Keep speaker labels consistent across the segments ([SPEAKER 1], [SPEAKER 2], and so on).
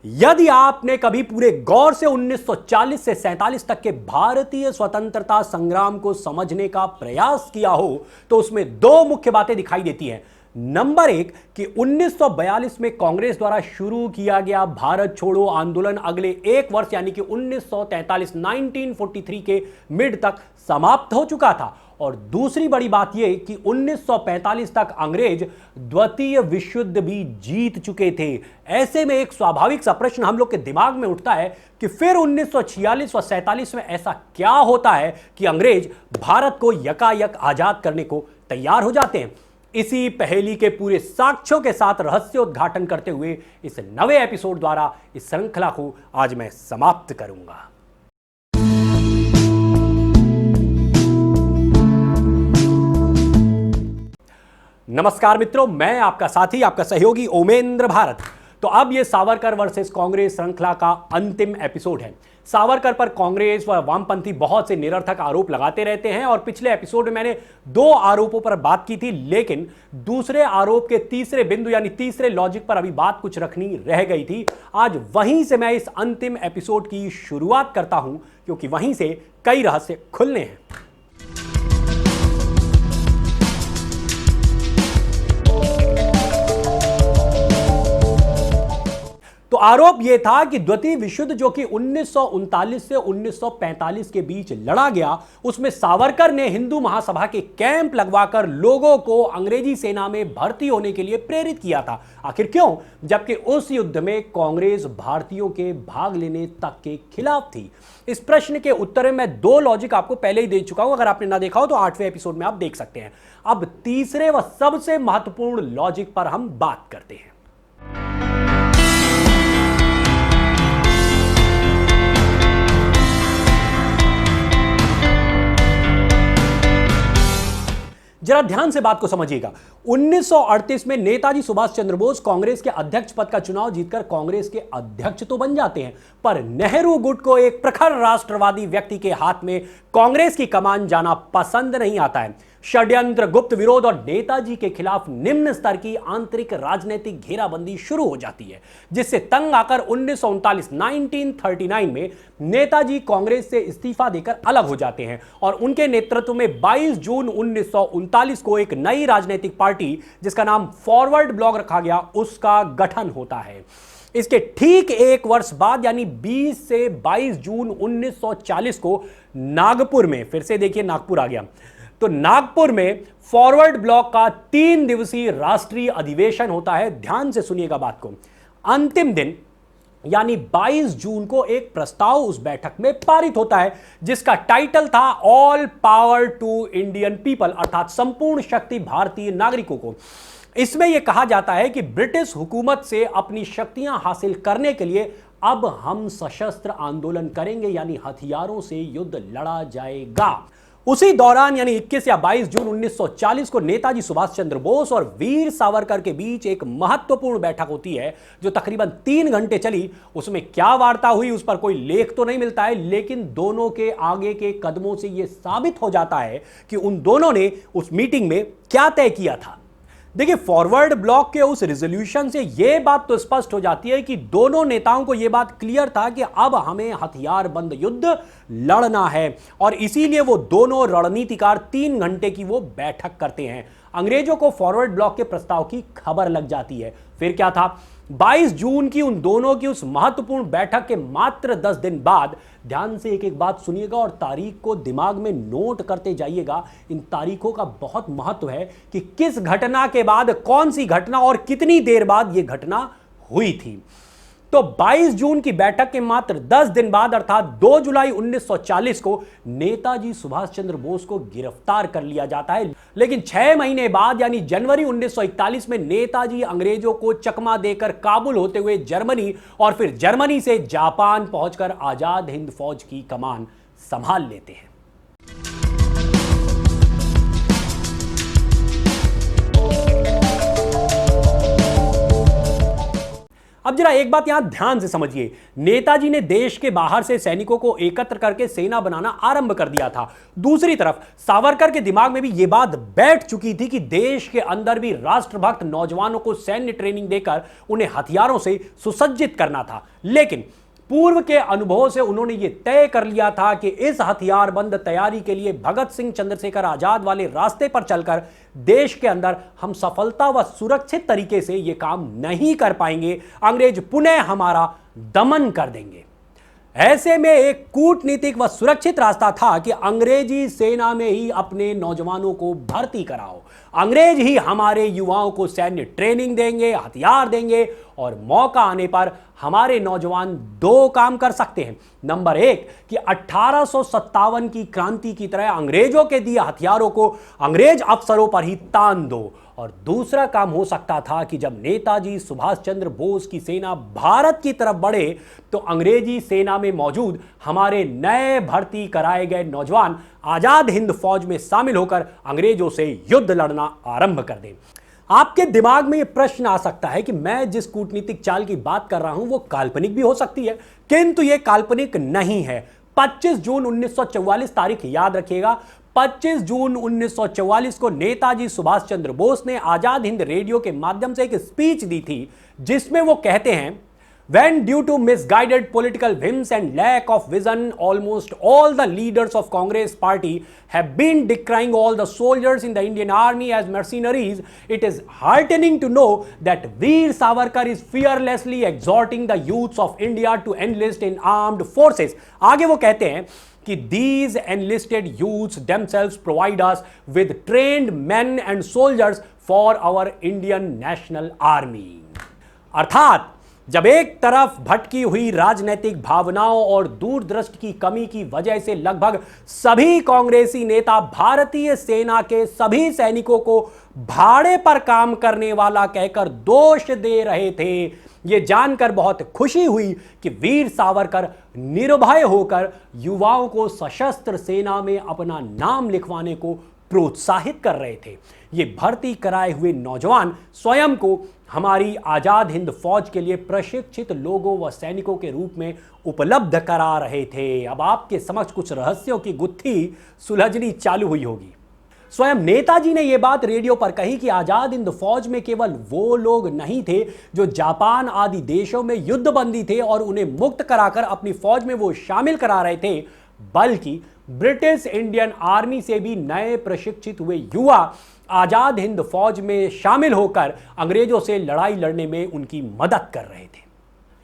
[SPEAKER 1] यदि आपने कभी पूरे गौर से 1940 से 47 तक के भारतीय स्वतंत्रता संग्राम को समझने का प्रयास किया हो तो उसमें दो मुख्य बातें दिखाई देती हैं। नंबर एक कि 1942 में कांग्रेस द्वारा शुरू किया गया भारत छोड़ो आंदोलन अगले एक वर्ष यानी कि 1943 के मिड तक समाप्त हो चुका था, और दूसरी बड़ी बात यह कि 1945 तक अंग्रेज द्वितीय विश्व युद्ध भी जीत चुके थे। ऐसे में एक स्वाभाविक सा प्रश्न हम लोग के दिमाग में उठता है कि फिर 1946 और 47 में ऐसा क्या होता है कि अंग्रेज भारत को यकायक आजाद करने को तैयार हो जाते हैं। इसी पहेली के पूरे साक्ष्यों के साथ रहस्योद्घाटन करते हुए इस नवे एपिसोड द्वारा इस श्रृंखला को आज मैं समाप्त करूंगा। नमस्कार मित्रों, मैं आपका साथी, आपका सहयोगी ओमेंद्र भारत। तो अब यह सावरकर वर्सेस कांग्रेस श्रृंखला का अंतिम एपिसोड है। सावरकर पर कांग्रेस व वामपंथी बहुत से निरर्थक आरोप लगाते रहते हैं और पिछले एपिसोड में मैंने दो आरोपों पर बात की थी, लेकिन दूसरे आरोप के तीसरे बिंदु यानी तीसरे लॉजिक पर अभी बात कुछ रखनी रह गई थी। आज वहीं से मैं इस अंतिम एपिसोड की शुरुआत करता हूं, क्योंकि वहीं से कई रहस्य खुलने हैं। तो आरोप यह था कि द्वितीय विश्व युद्ध जो कि 1939 से 1945 के बीच लड़ा गया, उसमें सावरकर ने हिंदू महासभा के कैंप लगवाकर लोगों को अंग्रेजी सेना में भर्ती होने के लिए प्रेरित किया था। आखिर क्यों? जबकि उस युद्ध में कांग्रेस भारतीयों के भाग लेने तक के खिलाफ थी। इस प्रश्न के उत्तर में मैं दो लॉजिक आपको पहले ही दे चुका हूं। अगर आपने ना देखा हो तो 8वें एपिसोड में आप देख सकते हैं। अब तीसरे व सबसे महत्वपूर्ण लॉजिक पर हम बात करते हैं। जरा ध्यान से बात को समझिएगा। 1938 में नेताजी सुभाष चंद्र बोस कांग्रेस के अध्यक्ष पद का चुनाव जीतकर कांग्रेस के अध्यक्ष तो बन जाते हैं, पर नेहरू गुट को एक प्रखर राष्ट्रवादी व्यक्ति के हाथ में कांग्रेस की कमान जाना पसंद नहीं आता है। षड्यंत्र, गुप्त विरोध और नेताजी के खिलाफ निम्न स्तर की आंतरिक राजनीतिक घेराबंदी शुरू हो जाती है, जिससे तंग आकर 1939 में नेताजी कांग्रेस से इस्तीफा देकर अलग हो जाते हैं और उनके नेतृत्व में 22 जून 1939 को एक नई राजनीतिक पार्टी जिसका नाम फॉरवर्ड ब्लॉक रखा गया, उसका गठन होता है। इसके ठीक एक वर्ष बाद यानी 20 से 22 जून 1940 को नागपुर में, फिर से देखिए नागपुर आ गया, तो नागपुर में फॉरवर्ड ब्लॉक का 3 दिवसीय राष्ट्रीय अधिवेशन होता है। ध्यान से सुनिएगा बात को। अंतिम दिन यानी 22 जून को एक प्रस्ताव उस बैठक में पारित होता है जिसका टाइटल था all power to Indian people, अर्थात संपूर्ण शक्ति भारतीय नागरिकों को। इसमें यह कहा जाता है कि ब्रिटिश हुकूमत से अपनी शक्तियां हासिल करने के लिए अब हम सशस्त्र आंदोलन करेंगे, यानी हथियारों से युद्ध लड़ा जाएगा। उसी दौरान यानी 21 या 22 जून 1940 को नेताजी सुभाष चंद्र बोस और वीर सावरकर के बीच एक महत्वपूर्ण बैठक होती है जो तकरीबन 3 घंटे चली। उसमें क्या वार्ता हुई उस पर कोई लेख तो नहीं मिलता है, लेकिन दोनों के आगे के कदमों से यह साबित हो जाता है कि उन दोनों ने उस मीटिंग में क्या तय किया था। देखिए, फॉरवर्ड ब्लॉक के उस रिजोल्यूशन से यह बात तो स्पष्ट हो जाती है कि दोनों नेताओं को यह बात क्लियर था कि अब हमें हथियारबंद युद्ध लड़ना है, और इसीलिए वो दोनों रणनीतिकार 3 घंटे की वो बैठक करते हैं। अंग्रेजों को फॉरवर्ड ब्लॉक के प्रस्ताव की खबर लग जाती है। फिर क्या था? 22 जून की उन दोनों की उस महत्वपूर्ण बैठक के मात्र 10 दिन बाद, ध्यान से एक एक बात सुनिएगा और तारीख को दिमाग में नोट करते जाइएगा। इन तारीखों का बहुत महत्व है कि किस घटना के बाद कौन सी घटना और कितनी देर बाद यह घटना हुई थी। तो 22 जून की बैठक के मात्र 10 दिन बाद अर्थात 2 जुलाई 1940 को नेताजी सुभाष चंद्र बोस को गिरफ्तार कर लिया जाता है। लेकिन 6 महीने बाद यानी जनवरी 1941 में नेताजी अंग्रेजों को चकमा देकर काबुल होते हुए जर्मनी और फिर जर्मनी से जापान पहुंचकर आजाद हिंद फौज की कमान संभाल लेते हैं। अब अब जरा एक बात यहां ध्यान से समझिए, नेताजी ने देश के बाहर से सैनिकों को एकत्र करके सेना बनाना आरंभ कर दिया था। दूसरी तरफ सावरकर के दिमाग में भी यह बात बैठ चुकी थी कि देश के अंदर भी राष्ट्रभक्त नौजवानों को सैन्य ट्रेनिंग देकर उन्हें हथियारों से सुसज्जित करना था। लेकिन पूर्व के अनुभवों से उन्होंने यह तय कर लिया था कि इस हथियारबंद तैयारी के लिए भगत सिंह चंद्रशेखर आजाद वाले रास्ते पर चलकर देश के अंदर हम सफलता व सुरक्षित तरीके से यह काम नहीं कर पाएंगे। अंग्रेज पुनः हमारा दमन कर देंगे। ऐसे में एक कूटनीतिक व सुरक्षित रास्ता था कि अंग्रेजी सेना में ही अपने नौजवानों को भर्ती कराओ। अंग्रेज ही हमारे युवाओं को सैन्य ट्रेनिंग देंगे, हथियार देंगे और मौका आने पर हमारे नौजवान दो काम कर सकते हैं। नंबर एक कि 1857 की क्रांति की तरह अंग्रेजों के दिए हथियारों को अंग्रेज अफसरों पर ही तान दो। और दूसरा काम हो सकता था कि जब नेताजी सुभाष चंद्र बोस की सेना भारत की तरफ बढ़े तो अंग्रेजी सेना में मौजूद हमारे नए भर्ती कराए गए नौजवान आजाद हिंद फौज में शामिल होकर अंग्रेजों से युद्ध लड़ना आरंभ कर दें। आपके दिमाग में यह प्रश्न आ सकता है कि मैं जिस कूटनीतिक चाल की बात कर रहा हूं वो काल्पनिक भी हो सकती है, किंतु यह काल्पनिक नहीं है। 25 जून 1944 तारीख याद रखिएगा। 25 जून 1944 को नेताजी सुभाष चंद्र बोस ने आजाद हिंद रेडियो के माध्यम से एक स्पीच दी थी जिसमें वो कहते हैं, When due to misguided political whims and lack of vision, almost all the leaders of Congress party have been decrying all the soldiers in the Indian army as mercenaries, it is heartening to know that Veer Savarkar is fearlessly exhorting the youths of India to enlist in armed forces. आगे वो कहते हैं कि these enlisted youths themselves provide us with trained men and soldiers for our Indian National Army. अर्थात जब एक तरफ भटकी हुई राजनीतिक भावनाओं और दूरदृष्टि की कमी की वजह से लगभग सभी कांग्रेसी नेता भारतीय सेना के सभी सैनिकों को भाड़े पर काम करने वाला कहकर दोष दे रहे थे, यह जानकर बहुत खुशी हुई कि वीर सावरकर निर्भय होकर युवाओं को सशस्त्र सेना में अपना नाम लिखवाने को प्रोत्साहित कर रहे थे। ये भर्ती कराए हुए नौजवान स्वयं को हमारी आजाद हिंद फौज के लिए प्रशिक्षित लोगों व सैनिकों के रूप में उपलब्ध करा रहे थे। अब आपके समक्ष कुछ रहस्यों की गुत्थी सुलझनी चालू हुई होगी। स्वयं नेताजी ने यह बात रेडियो पर कही कि आजाद हिंद फौज में केवल वो लोग नहीं थे जो जापान आदि देशों में युद्धबंदी थे और उन्हें मुक्त कराकर अपनी फौज में वो शामिल करा रहे थे, बल्कि ब्रिटिश इंडियन आर्मी से भी नए प्रशिक्षित हुए युवा आजाद हिंद फौज में शामिल होकर अंग्रेजों से लड़ाई लड़ने में उनकी मदद कर रहे थे।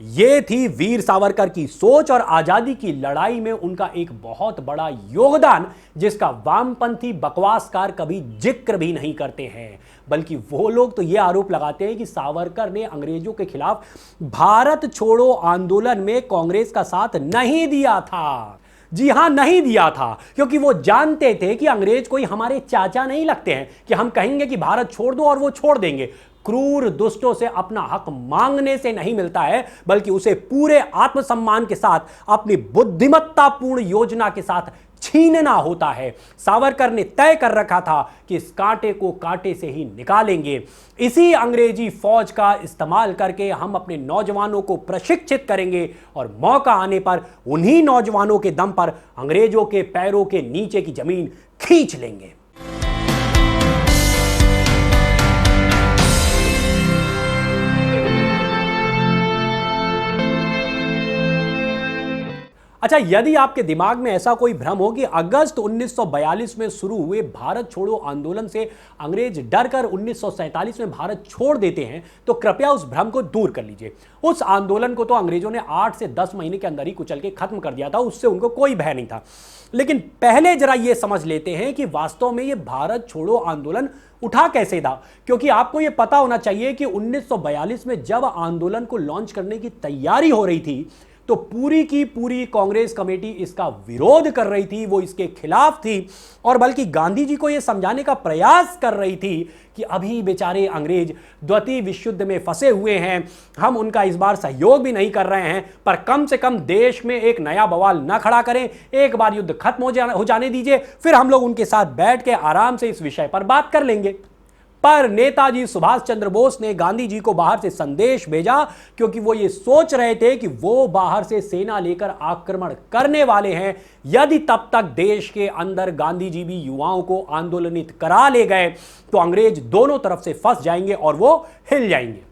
[SPEAKER 1] यह थी वीर सावरकर की सोच और आजादी की लड़ाई में उनका एक बहुत बड़ा योगदान, जिसका वामपंथी बकवासकार कभी जिक्र भी नहीं करते हैं। बल्कि वो लोग तो यह आरोप लगाते हैं कि सावरकर ने अंग्रेजों के खिलाफ भारत छोड़ो आंदोलन में कांग्रेस का साथ नहीं दिया था। जी हां, नहीं दिया था, क्योंकि वो जानते थे कि अंग्रेज कोई हमारे चाचा नहीं लगते हैं कि हम कहेंगे कि भारत छोड़ दो और वो छोड़ देंगे। क्रूर दुष्टों से अपना हक मांगने से नहीं मिलता है, बल्कि उसे पूरे आत्मसम्मान के साथ अपनी बुद्धिमत्तापूर्ण योजना के साथ छीनना होता है। सावरकर ने तय कर रखा था कि इस कांटे को कांटे से ही निकालेंगे। इसी अंग्रेजी फौज का इस्तेमाल करके हम अपने नौजवानों को प्रशिक्षित करेंगे और मौका आने पर उन्हीं नौजवानों के दम पर अंग्रेजों के पैरों के नीचे की जमीन खींच लेंगे। अच्छा, यदि आपके दिमाग में ऐसा कोई भ्रम हो कि अगस्त 1942 में शुरू हुए भारत छोड़ो आंदोलन से अंग्रेज डरकर 1947 में भारत छोड़ देते हैं, तो कृपया उस भ्रम को दूर कर लीजिए। उस आंदोलन को तो अंग्रेजों ने 8 से 10 महीने के अंदर ही कुचल के खत्म कर दिया था, उससे उनको कोई भय नहीं था। लेकिन पहले जरा यह समझ लेते हैं कि वास्तव में यह भारत छोड़ो आंदोलन उठा कैसे था, क्योंकि आपको यह पता होना चाहिए कि 1942 में जब आंदोलन को लॉन्च करने की तैयारी हो रही थी तो पूरी की पूरी कांग्रेस कमेटी इसका विरोध कर रही थी, वो इसके खिलाफ थी और बल्कि गांधी जी को यह समझाने का प्रयास कर रही थी कि अभी बेचारे अंग्रेज द्वितीय विश्व युद्ध में फंसे हुए हैं, हम उनका इस बार सहयोग भी नहीं कर रहे हैं, पर कम से कम देश में एक नया बवाल ना खड़ा करें, एक बार युद्ध खत्म हो जाने दीजिए, फिर हम लोग उनके साथ बैठ के आराम से इस विषय पर बात कर लेंगे। पर नेताजी सुभाष चंद्र बोस ने गांधी जी को बाहर से संदेश भेजा, क्योंकि वो ये सोच रहे थे कि वो बाहर से सेना लेकर आक्रमण करने वाले हैं। यदि तब तक देश के अंदर गांधी जी भी युवाओं को आंदोलनित करा ले गए तो अंग्रेज दोनों तरफ से फंस जाएंगे और वो हिल जाएंगे।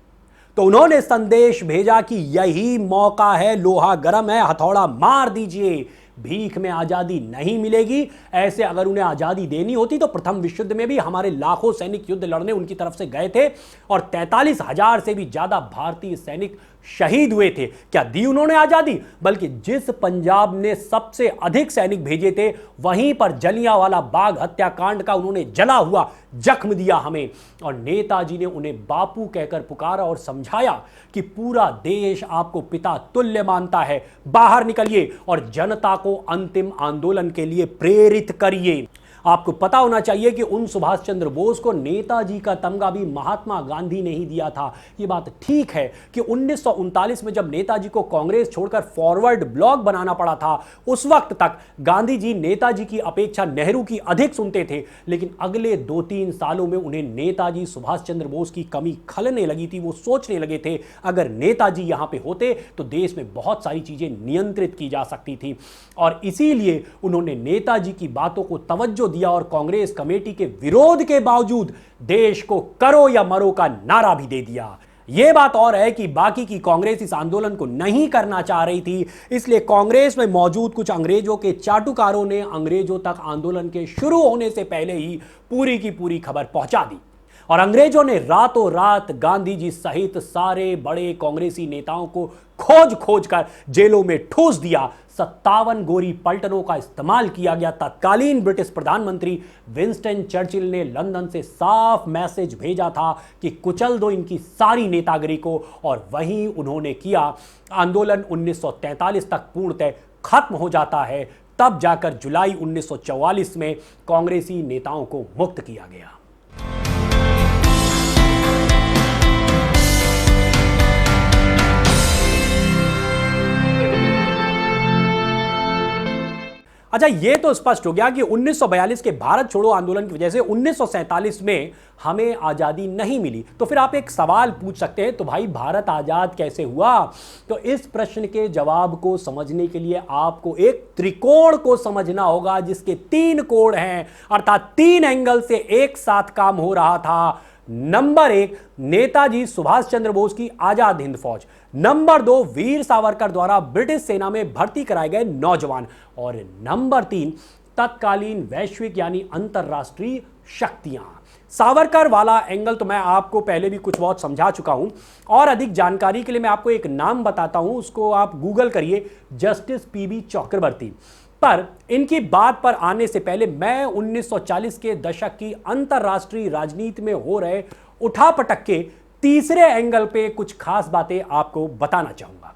[SPEAKER 1] तो उन्होंने संदेश भेजा कि यही मौका है, लोहा गर्म है, हथौड़ा मार दीजिए, भीख में आजादी नहीं मिलेगी। ऐसे अगर उन्हें आजादी देनी होती तो प्रथम विश्व युद्ध में भी हमारे लाखों सैनिक युद्ध लड़ने उनकी तरफ से गए थे और 43,000 से भी ज्यादा भारतीय सैनिक शहीद हुए थे। क्या दी उन्होंने आजादी? बल्कि जिस पंजाब ने सबसे अधिक सैनिक भेजे थे वहीं पर जलियांवाला बाग हत्याकांड का उन्होंने जला हुआ जख्म दिया हमें, और नेताजी ने उन्हें बापू कहकर पुकारा और समझाया कि पूरा देश आपको पिता तुल्य मानता है, बाहर निकलिए और जनता को अंतिम आंदोलन के लिए प्रेरित करिए। आपको पता होना चाहिए कि उन सुभाष चंद्र बोस को नेताजी का तमगा भी महात्मा गांधी ने ही दिया था। यह बात ठीक है कि 1939 में जब नेताजी को कांग्रेस छोड़कर फॉरवर्ड ब्लॉक बनाना पड़ा था, उस वक्त तक गांधी जी नेताजी की अपेक्षा नेहरू की अधिक सुनते थे, लेकिन अगले 2-3 सालों में उन्हें नेताजी सुभाष चंद्र बोस की कमी खलने लगी थी। वो सोचने लगे थे अगर नेताजी यहां पे होते तो देश में बहुत सारी चीजें नियंत्रित की जा सकती थी, और इसीलिए उन्होंने नेताजी की बातों को तवज्जो दिया और कांग्रेस कमेटी के विरोध के बावजूद देश को करो या मरो का नारा भी दे दिया। यह बात और है कि बाकी की कांग्रेस इस आंदोलन को नहीं करना चाह रही थी, इसलिए कांग्रेस में मौजूद कुछ अंग्रेजों के चाटुकारों ने अंग्रेजों तक आंदोलन के शुरू होने से पहले ही पूरी की पूरी खबर पहुंचा दी, और अंग्रेजों ने रातों रात गांधी जी सहित सारे बड़े कांग्रेसी नेताओं को खोज खोज कर जेलों में ठूस दिया। 57 गोरी पलटनों का इस्तेमाल किया गया। तत्कालीन ब्रिटिश प्रधानमंत्री विंस्टन चर्चिल ने लंदन से साफ मैसेज भेजा था कि कुचल दो इनकी सारी नेतागिरी को, और वहीं उन्होंने किया। आंदोलन 1943 तक पूर्णतः खत्म हो जाता है, तब जाकर जुलाई 1944 में कांग्रेसी नेताओं को मुक्त किया गया। अच्छा, यह तो स्पष्ट हो गया कि 1942 के भारत छोड़ो आंदोलन की वजह से 1947 में हमें आजादी नहीं मिली। तो फिर आप एक सवाल पूछ सकते हैं, तो भाई भारत आजाद कैसे हुआ? तो इस प्रश्न के जवाब को समझने के लिए आपको एक त्रिकोण को समझना होगा, जिसके 3 कोण हैं, अर्थात 3 एंगल से एक साथ काम हो रहा था। नंबर 1, नेताजी सुभाष चंद्र बोस की आजाद हिंद फौज। नंबर 2, वीर सावरकर द्वारा ब्रिटिश सेना में भर्ती कराए गए नौजवान। और नंबर 3, तत्कालीन वैश्विक यानी अंतरराष्ट्रीय शक्तियां। सावरकर वाला एंगल तो मैं आपको पहले भी कुछ बहुत समझा चुका हूं, और अधिक जानकारी के लिए मैं आपको एक नाम बताता हूं, उसको आप गूगल करिए, जस्टिस पीबी चक्रवर्ती। पर इनकी बात पर आने से पहले मैं 1940 के दशक की अंतरराष्ट्रीय राजनीति में हो रहे उठापटक के तीसरे एंगल पे कुछ खास बातें आपको बताना चाहूंगा।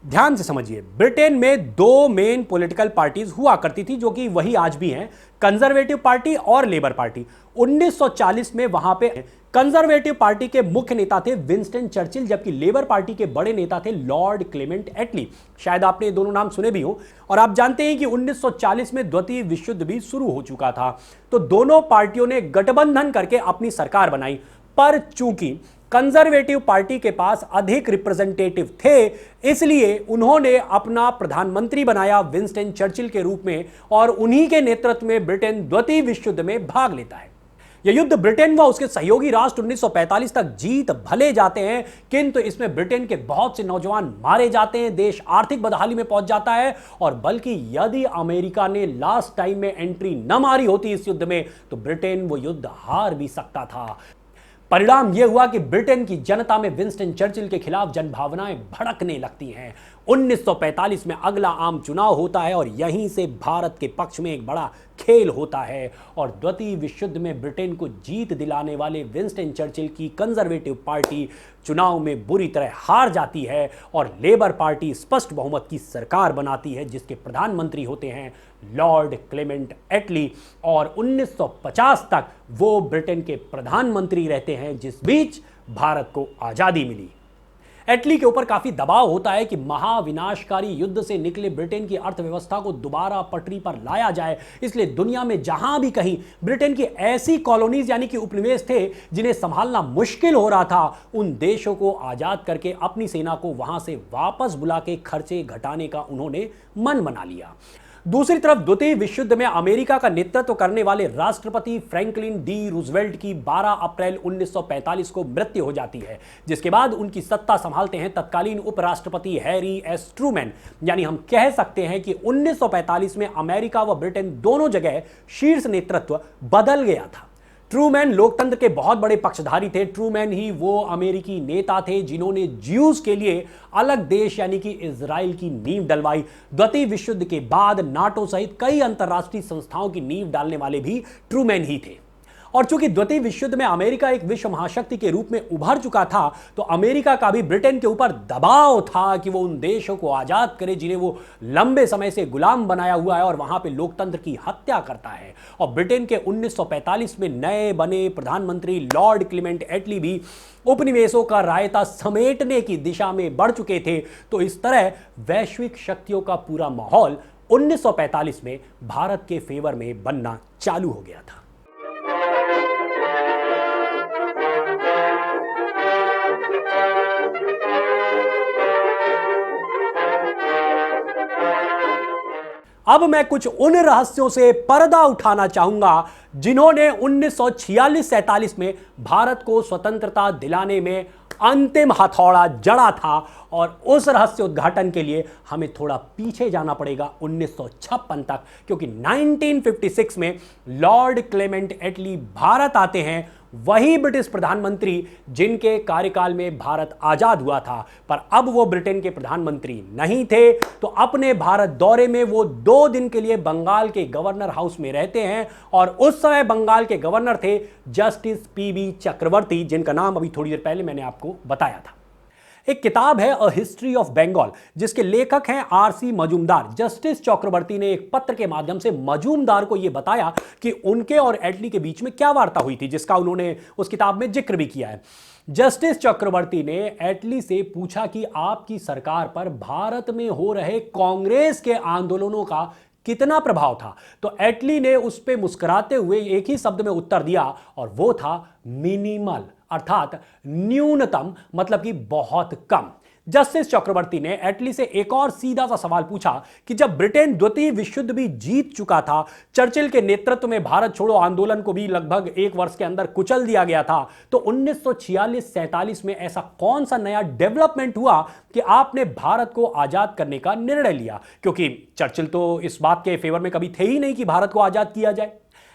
[SPEAKER 1] ध्यान से समझिए, ब्रिटेन में 2 मेन पॉलिटिकल पार्टीज हुआ करती थी, जो कि वही आज भी हैं, कंजर्वेटिव पार्टी और लेबर पार्टी। 1940 में वहां पे कंजर्वेटिव पार्टी के मुख्य नेता थे विंस्टन चर्चिल, जबकि लेबर पार्टी के बड़े नेता थे लॉर्ड क्लेमेंट एटली। शायद आपने ये दोनों नाम सुने भी हो। और आप जानते हैं कि 1940 में द्वितीय विश्व युद्ध भी शुरू हो चुका था, तो दोनों पार्टियों ने गठबंधन करके अपनी सरकार बनाई। पर चूंकि कंजर्वेटिव पार्टी के पास अधिक रिप्रेजेंटेटिव थे, इसलिए उन्होंने अपना प्रधानमंत्री बनाया विंस्टन चर्चिल के रूप में, और उन्हीं के नेतृत्व में ब्रिटेन द्वितीय विश्व युद्ध में भाग लेता है। यह युद्ध ब्रिटेन व उसके सहयोगी राष्ट्र 1945 तक जीत भले जाते हैं, किंतु इसमें ब्रिटेन के बहुत से नौजवान मारे जाते हैं, देश आर्थिक बदहाली में पहुंच जाता है, और बल्कि यदि अमेरिका ने लास्ट टाइम में एंट्री न मारी होती इस युद्ध में तो ब्रिटेन वो युद्ध हार भी सकता था। परिणाम यह हुआ कि ब्रिटेन की जनता में विंस्टन चर्चिल के खिलाफ जनभावनाएं भड़कने लगती हैं। 1945 में अगला आम चुनाव होता है और यहीं से भारत के पक्ष में एक बड़ा खेल होता है और द्वितीय विश्व युद्ध में ब्रिटेन को जीत दिलाने वाले विंस्टन चर्चिल की कंजर्वेटिव पार्टी चुनाव में बुरी तरह हार जाती है और लेबर पार्टी स्पष्ट बहुमत की सरकार बनाती है जिसके प्रधानमंत्री होते हैं लॉर्ड क्लेमेंट एटली और 1950 तक वो ब्रिटेन के प्रधानमंत्री रहते हैं जिस बीच भारत को आजादी मिली। एटली के ऊपर काफी दबाव होता है कि महाविनाशकारी युद्ध से निकले ब्रिटेन की अर्थव्यवस्था को दोबारा पटरी पर लाया जाए, इसलिए दुनिया में जहां भी कहीं ब्रिटेन की ऐसी कॉलोनीज यानी कि उपनिवेश थे जिन्हें संभालना मुश्किल हो रहा था, उन देशों को आजाद करके अपनी सेना को वहां से वापस बुला के खर्चे घटाने का उन्होंने मन बना लिया। दूसरी तरफ द्वितीय विश्व युद्ध में अमेरिका का नेतृत्व करने वाले राष्ट्रपति फ्रैंकलिन डी रूजवेल्ट की 12 अप्रैल 1945 को मृत्यु हो जाती है, जिसके बाद उनकी सत्ता संभालते हैं तत्कालीन उपराष्ट्रपति हैरी एस ट्रूमैन। यानी हम कह सकते हैं कि 1945 में अमेरिका व ब्रिटेन दोनों जगह शीर्ष नेतृत्व बदल गया था। ट्रूमैन लोकतंत्र के बहुत बड़े पक्षधारी थे। ट्रूमैन ही वो अमेरिकी नेता थे जिन्होंने ज्यूज के लिए अलग देश यानी कि इजराइल की नींव डलवाई। द्वितीय विश्व युद्ध के बाद नाटो सहित कई अंतरराष्ट्रीय संस्थाओं की नींव डालने वाले भी ट्रूमैन ही थे। और चूंकि द्वितीय विश्व युद्ध में अमेरिका एक विश्व महाशक्ति के रूप में उभर चुका था, तो अमेरिका का भी ब्रिटेन के ऊपर दबाव था कि वो उन देशों को आजाद करे जिन्हें वो लंबे समय से गुलाम बनाया हुआ है और वहां पे लोकतंत्र की हत्या करता है। और ब्रिटेन के 1945 में नए बने प्रधानमंत्री लॉर्ड क्लेमेंट एटली भी उपनिवेशों का रायता समेटने की दिशा में बढ़ चुके थे। तो इस तरह वैश्विक शक्तियों का पूरा माहौल 1945 में भारत के फेवर में बनना चालू हो गया था। अब मैं कुछ उन रहस्यों से पर्दा उठाना चाहूंगा जिन्होंने 1946-47 में भारत को स्वतंत्रता दिलाने में अंतिम हथौड़ा जड़ा था। और उस रहस्य उद्घाटन के लिए हमें थोड़ा पीछे जाना पड़ेगा 1956 तक, क्योंकि 1956 में लॉर्ड क्लेमेंट एटली भारत आते हैं, वही ब्रिटिश प्रधानमंत्री जिनके कार्यकाल में भारत आजाद हुआ था। पर अब वो ब्रिटेन के प्रधानमंत्री नहीं थे, तो अपने भारत दौरे में वो 2 दिन के लिए बंगाल के गवर्नर हाउस में रहते हैं और उस समय बंगाल के गवर्नर थे जस्टिस पीबी चक्रवर्ती, जिनका नाम अभी थोड़ी देर पहले मैंने आपको बताया था। एक किताब है अ हिस्ट्री ऑफ बंगाल, जिसके लेखक हैं आरसी मजूमदार। जस्टिस चक्रवर्ती ने एक पत्र के माध्यम से मजूमदार को यह बताया कि उनके और एटली के बीच में क्या वार्ता हुई थी, जिसका उन्होंने उस किताब में जिक्र भी किया है। जस्टिस चक्रवर्ती ने एटली से पूछा कि आपकी सरकार पर भारत में हो रहे कांग्रेस के आंदोलनों का कितना प्रभाव था। तो एटली ने उस पर मुस्कुराते हुए एक ही शब्द में उत्तर दिया और वो था मिनिमल, अर्थात न्यूनतम, मतलब कि बहुत कम। जस्टिस चक्रवर्ती ने एटली से एक और सीधा सा सवाल पूछा कि जब ब्रिटेन द्वितीय विश्व युद्ध भी जीत चुका था, चर्चिल के नेतृत्व में भारत छोड़ो आंदोलन को भी लगभग 1 वर्ष के अंदर कुचल दिया गया था, तो 1946-47 में ऐसा कौन सा नया डेवलपमेंट हुआ कि आपने भारत को आजाद करने का निर्णय लिया? क्योंकि चर्चिल तो इस बात के फेवर में कभी थे ही नहीं कि भारत को आजाद किया जाए।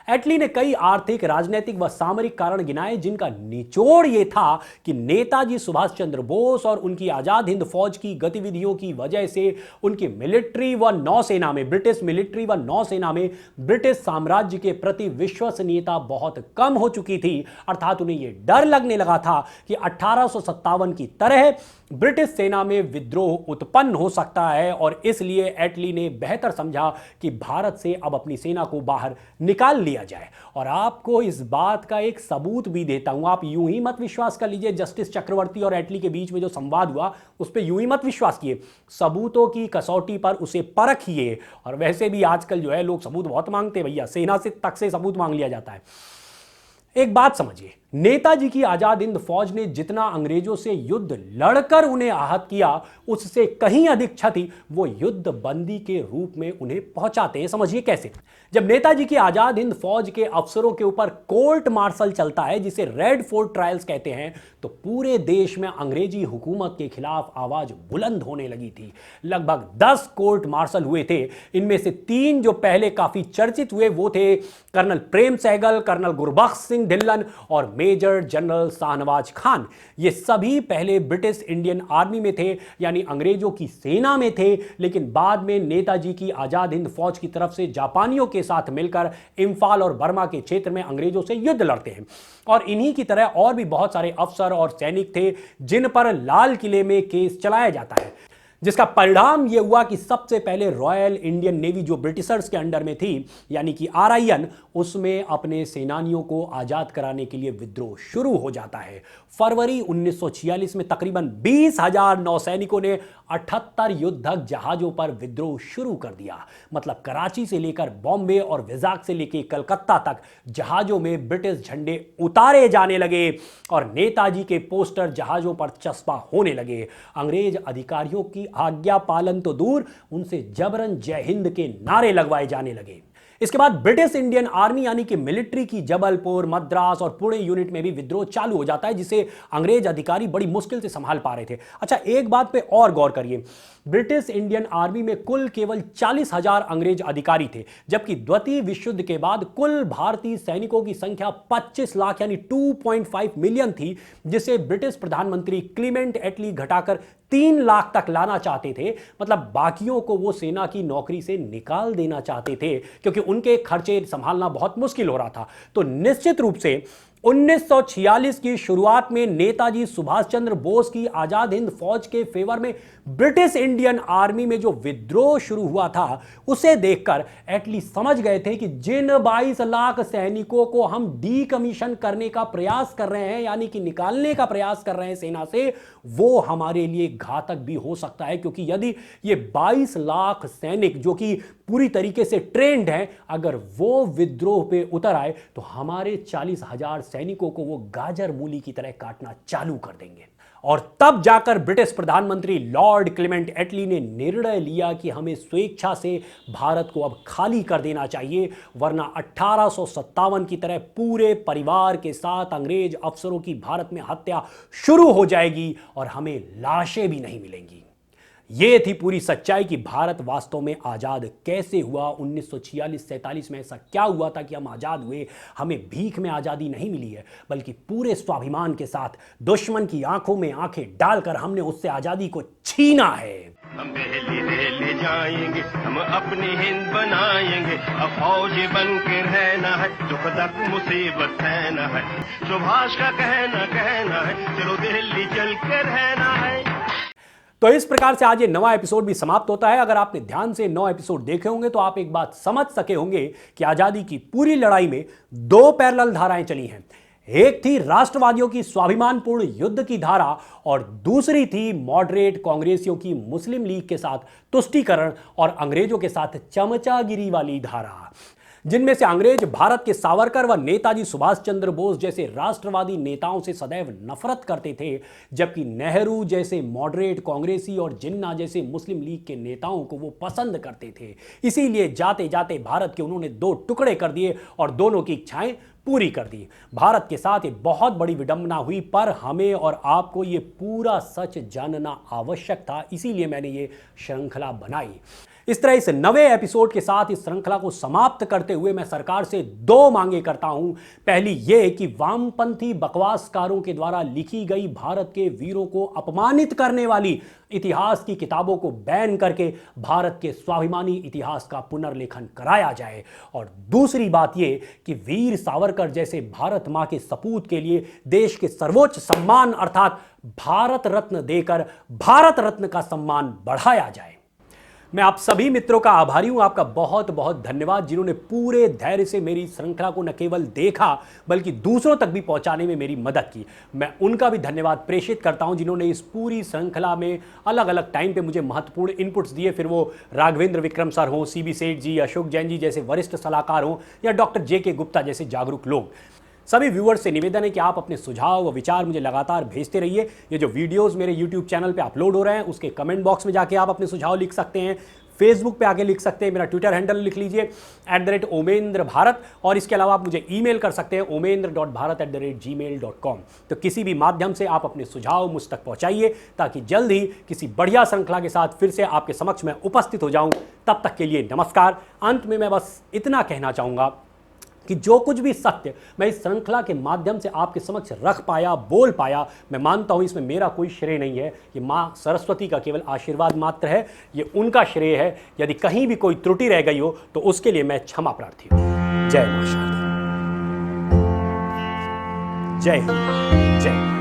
[SPEAKER 1] एटली ने कई आर्थिक, राजनीतिक व सामरिक कारण गिनाए, जिनका निचोड़ यह था कि नेताजी सुभाष चंद्र बोस और उनकी आजाद हिंद फौज की गतिविधियों की वजह से उनकी मिलिट्री व नौसेना में, ब्रिटिश मिलिट्री व नौसेना में ब्रिटिश साम्राज्य के प्रति विश्वसनीयता बहुत कम हो चुकी थी। अर्थात उन्हें यह डर लगने लगा था कि 1857 की तरह ब्रिटिश सेना में विद्रोह उत्पन्न हो सकता है और इसलिए एटली ने बेहतर समझा कि भारत से अब अपनी सेना को बाहर निकाल लिया जाए। और आपको इस बात का एक सबूत भी देता हूं, आप यूं ही मत विश्वास कर लीजिए। जस्टिस चक्रवर्ती और एटली के बीच में जो संवाद हुआ उस पर यूं ही मत विश्वास किए, सबूतों की कसौटी पर उसे परखिए। और वैसे भी आजकल जो है लोग सबूत बहुत मांगते हैं भैया, सेना से तक से सबूत मांग लिया जाता है। एक बात समझिए, नेताजी की आजाद हिंद फौज ने जितना अंग्रेजों से युद्ध लड़कर उन्हें आहत किया, उससे कहीं अधिक क्षति वो युद्ध बंदी के रूप में उन्हें पहुंचाते हैं। समझिए कैसे। जब नेताजी की आजाद हिंद फौज के अफसरों के ऊपर कोर्ट मार्शल चलता है, जिसे रेड फोर्ट ट्रायल्स कहते हैं, तो पूरे देश में अंग्रेजी हुकूमत के खिलाफ आवाज बुलंद होने लगी थी। लगभग 10 कोर्ट मार्शल हुए थे। इनमें से 3 जो पहले काफी चर्चित हुए वो थे कर्नल प्रेम सहगल, कर्नल गुरबख्श सिंह ढिल्लन और मेजर जनरल शाहनवाज खान, ये सभी पहले ब्रिटिश इंडियन आर्मी में थे, यानी अंग्रेजों की सेना में थे, लेकिन बाद में नेताजी की आजाद हिंद फौज की तरफ से जापानियों के साथ मिलकर इम्फाल और बर्मा के क्षेत्र में अंग्रेजों से युद्ध लड़ते हैं। और इन्हीं की तरह और भी बहुत सारे अफसर और सैनिक थे जिन पर लाल किले में केस चलाया जाता है, जिसका परिणाम यह हुआ कि सबसे पहले रॉयल इंडियन नेवी जो ब्रिटिशर्स के अंडर में थी, यानी कि RIN, उसमें अपने सेनानियों को आजाद कराने के लिए विद्रोह शुरू हो जाता है। फरवरी 1946 में तकरीबन 20,000 नौसैनिकों ने 78 युद्धक जहाजों पर विद्रोह शुरू कर दिया। मतलब कराची से लेकर बॉम्बे और विजाक से लेकर कलकत्ता तक जहाजों में ब्रिटिश झंडे उतारे जाने लगे और नेताजी के पोस्टर जहाजों पर चस्पा होने लगे। अंग्रेज अधिकारियों की आज्ञा पालन तो दूर, उनसे जबरन जय हिंद के नारे लगवाए जाने लगे। इसके बाद ब्रिटिश इंडियन आर्मी यानी कि मिलिट्री की जबलपुर, मद्रास और पुणे यूनिट में भी विद्रोह चालू हो जाता है, जिसे अंग्रेज अधिकारी बड़ी मुश्किल से संभाल पा रहे थे। अच्छा, एक बात पे और गौर करिए, ब्रिटिश इंडियन आर्मी में कुल केवल 40,000 अंग्रेज अधिकारी थे, जबकि द्वितीय विश्व युद्ध के बाद कुल भारतीय सैनिकों की संख्या 25 लाख यानी 2.5 मिलियन थी, जिसे ब्रिटिश प्रधानमंत्री क्लीमेंट एटली घटाकर 3 लाख तक लाना चाहते थे। मतलब बाकियों को वो सेना की नौकरी से निकाल देना चाहते थे, क्योंकि उनके खर्चे संभालना बहुत मुश्किल हो रहा था। तो निश्चित रूप से 1946 की शुरुआत में नेताजी सुभाष चंद्र बोस की आजाद हिंद फौज के फेवर में ब्रिटिश इंडियन आर्मी में जो विद्रोह शुरू हुआ था, उसे देखकर एटली समझ गए थे कि जिन 22 लाख सैनिकों को हम डीकमीशन करने का प्रयास कर रहे हैं, यानी कि निकालने का प्रयास कर रहे हैं सेना से, वो हमारे लिए घातक भी हो सकता है। क्योंकि यदि ये 22 लाख सैनिक जो कि पूरी तरीके से ट्रेंड हैं, अगर वो विद्रोह पे उतर आए तो हमारे 40,000 सैनिकों को वो गाजर मूली की तरह काटना चालू कर देंगे। और तब जाकर ब्रिटिश प्रधानमंत्री लॉर्ड क्लेमेंट एटली ने निर्णय लिया कि हमें स्वेच्छा से भारत को अब खाली कर देना चाहिए, वरना 1857 की तरह पूरे परिवार के साथ अंग्रेज अफसरों की भारत में हत्या शुरू हो जाएगी और हमें लाशें भी नहीं मिलेंगी। यह थी पूरी सच्चाई कि भारत वास्तव में आजाद कैसे हुआ। 1946-47 में ऐसा क्या हुआ था कि हम आजाद हुए। हमें भीख में आजादी नहीं मिली है, बल्कि पूरे स्वाभिमान के साथ दुश्मन की आंखों में आंखें डालकर हमने उससे आजादी को छीना है।
[SPEAKER 2] हम ले जाएंगे, हम अपनी हिंद बनाएंगे, अब फौज बन के रहना है, दुख तक मुसीबत सहना है, सुभाष का कहना है, चलो दिल्ली चल के रहना है।
[SPEAKER 1] तो इस प्रकार से आज ये नवा एपिसोड भी समाप्त होता है। अगर आपने ध्यान से 9 एपिसोड देखे होंगे तो आप एक बात समझ सके होंगे कि आजादी की पूरी लड़ाई में 2 पैरेलल धाराएं चली हैं। एक थी राष्ट्रवादियों की स्वाभिमानपूर्ण युद्ध की धारा और दूसरी थी मॉडरेट कांग्रेसियों की मुस्लिम लीग के साथ तुष्टीकरण और अंग्रेजों के साथ चमचागिरी वाली धारा, जिनमें से अंग्रेज भारत के सावरकर व नेताजी सुभाष चंद्र बोस जैसे राष्ट्रवादी नेताओं से सदैव नफरत करते थे, जबकि नेहरू जैसे मॉडरेट कांग्रेसी और जिन्ना जैसे मुस्लिम लीग के नेताओं को वो पसंद करते थे। इसीलिए जाते जाते भारत के उन्होंने 2 टुकड़े कर दिए और दोनों की इच्छाएं पूरी कर दी। भारत के साथ एक बहुत बड़ी विडंबना हुई, पर हमें और आपको ये पूरा सच जानना आवश्यक था, इसीलिए मैंने ये श्रृंखला बनाई। इस तरह इस नवे एपिसोड के साथ इस श्रृंखला को समाप्त करते हुए मैं सरकार से 2 मांगे करता हूं। पहली यह कि वामपंथी बकवासकारों के द्वारा लिखी गई भारत के वीरों को अपमानित करने वाली इतिहास की किताबों को बैन करके भारत के स्वाभिमानी इतिहास का पुनर्लेखन कराया जाए। और दूसरी बात यह कि वीर सावरकर जैसे भारत मां के सपूत के लिए देश के सर्वोच्च सम्मान अर्थात भारत रत्न देकर भारत रत्न का सम्मान बढ़ाया जाए। मैं आप सभी मित्रों का आभारी हूं। आपका बहुत बहुत धन्यवाद, जिन्होंने पूरे धैर्य से मेरी श्रृंखला को न केवल देखा बल्कि दूसरों तक भी पहुंचाने में मेरी मदद की। मैं उनका भी धन्यवाद प्रेषित करता हूं जिन्होंने इस पूरी श्रृंखला में अलग अलग टाइम पे मुझे महत्वपूर्ण इनपुट्स दिए, फिर वो राघवेंद्र विक्रम सर हों, CB सेठ जी, अशोक जैन जी जैसे वरिष्ठ सलाहकार हों या डॉक्टर JK गुप्ता जैसे जागरूक लोग। सभी व्यूअर्स से निवेदन है कि आप अपने सुझाव व विचार मुझे लगातार भेजते रहिए। ये जो वीडियोस मेरे YouTube चैनल पे अपलोड हो रहे हैं उसके कमेंट बॉक्स में जाके आप अपने सुझाव लिख सकते हैं, फेसबुक पे आके लिख सकते हैं, मेरा ट्विटर हैंडल लिख लीजिए @ओमेंद्र भारत, और इसके अलावा आप मुझे ईमेल कर सकते हैं omendra.bharat@gmail.com। तो किसी भी माध्यम से आप अपने सुझाव मुझ तक पहुंचाइए ताकि जल्द ही किसी बढ़िया श्रृंखला के साथ फिर से आपके समक्ष मैं उपस्थित हो जाऊं। तब तक के लिए नमस्कार। अंत में मैं बस इतना कहना चाहूंगा, कि जो कुछ भी सत्य मैं इस श्रृंखला के माध्यम से आपके समक्ष रख पाया, बोल पाया, मैं मानता हूं इसमें मेरा कोई श्रेय नहीं है। ये मां सरस्वती का केवल आशीर्वाद मात्र है, ये उनका श्रेय है। यदि कहीं भी कोई त्रुटि रह गई हो तो उसके लिए मैं क्षमा प्रार्थी हूं। जय मां शारदा, जय हिंद, जय मां।